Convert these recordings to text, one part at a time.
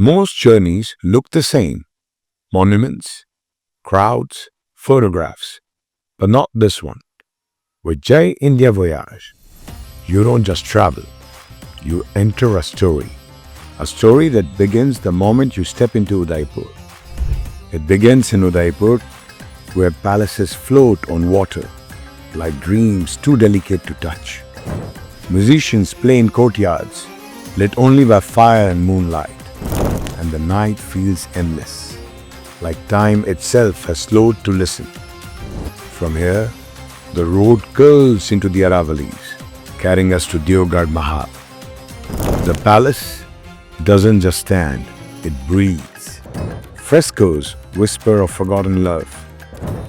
Most journeys look the same: monuments, crowds, photographs. But not this one. With Jai India Voyage, you don't just travel, you enter a story. A story that begins the moment you step into Udaipur. It begins in Udaipur, where palaces float on water like dreams too delicate to touch. Musicians play in courtyards, lit only by fire and moonlight, and the night feels endless, like time itself has slowed to listen. From here, the road curls into the Aravalis, carrying us to Deogarh Mahal. The palace doesn't just stand, it breathes. Frescoes whisper of forgotten love.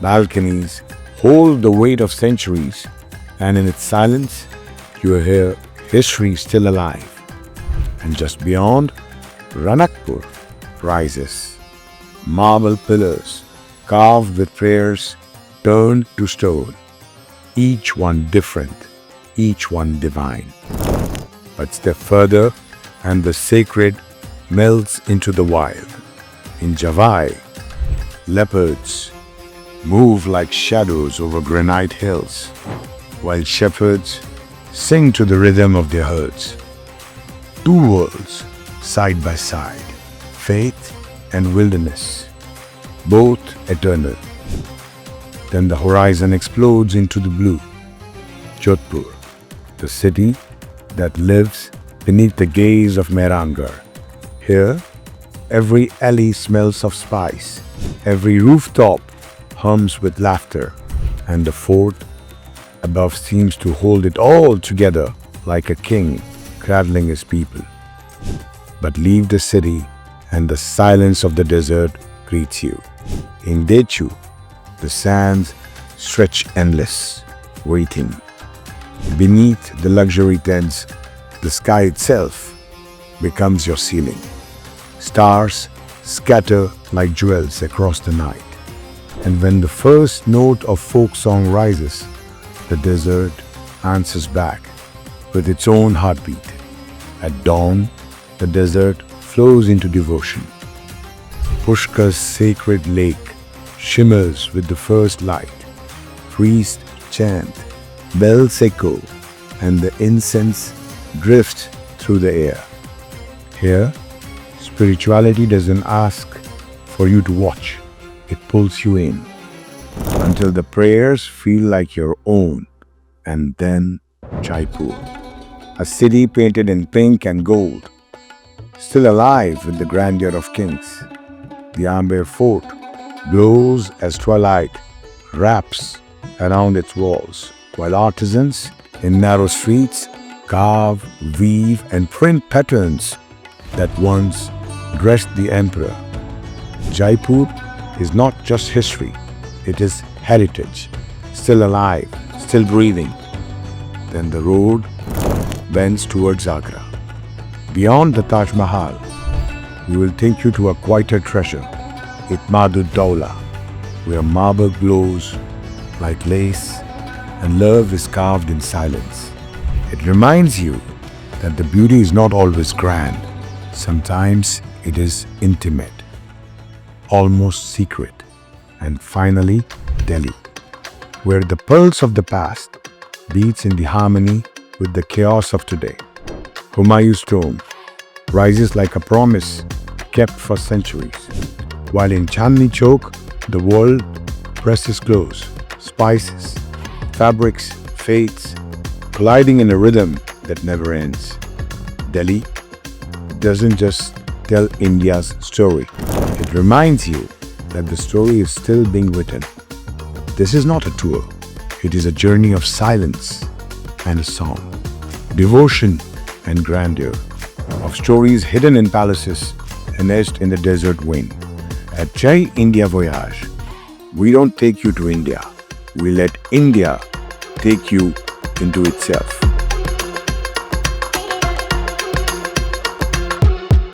Balconies hold the weight of centuries, and in its silence, you hear history still alive. And just beyond, Ranakpur rises. Marble pillars carved with prayers turned to stone. Each one different, each one divine. But step further, and the sacred melts into the wild. In Javai, leopards move like shadows over granite hills, while shepherds sing to the rhythm of their herds. Two worlds side by side, faith and wilderness, both eternal. Then the horizon explodes into the blue. Jodhpur, the city that lives beneath the gaze of Mehrangarh. Here, every alley smells of spice, every rooftop hums with laughter, and the fort above seems to hold it all together like a king cradling his people. But leave the city, and the silence of the desert greets you. In Dechu, the sands stretch endless, waiting. Beneath the luxury tents, the sky itself becomes your ceiling. Stars scatter like jewels across the night. And when the first note of folk song rises, the desert answers back with its own heartbeat. At dawn, the desert flows into devotion. Pushkar's sacred lake shimmers with the first light. Priests chant, bells echo, and the incense drifts through the air. Here, spirituality doesn't ask for you to watch. It pulls you in until the prayers feel like your own. And then Jaipur, a city painted in pink and gold, still alive with the grandeur of kings. The Amber Fort glows as twilight wraps around its walls, while artisans in narrow streets carve, weave, and print patterns that once dressed the emperor. Jaipur is not just history, it is heritage, still alive, still breathing. Then the road bends towards Agra. Beyond the Taj Mahal, we will take you to a quieter treasure, Itmad-ud-Dawla, where marble glows like lace and love is carved in silence. It reminds you that the beauty is not always grand. Sometimes it is intimate, almost secret. And finally, Delhi, where the pulse of the past beats in the harmony with the chaos of today. Humayun's tomb rises like a promise kept for centuries, while in Chandni Chowk, the world presses close. Spices, fabrics, fates, colliding in a rhythm that never ends. Delhi doesn't just tell India's story. It reminds you that the story is still being written. This is not a tour. It is a journey of silence and a song, devotion and grandeur, of stories hidden in palaces and etched in the desert wind. At Jai India Voyage, we don't take you to India. We let India take you into itself.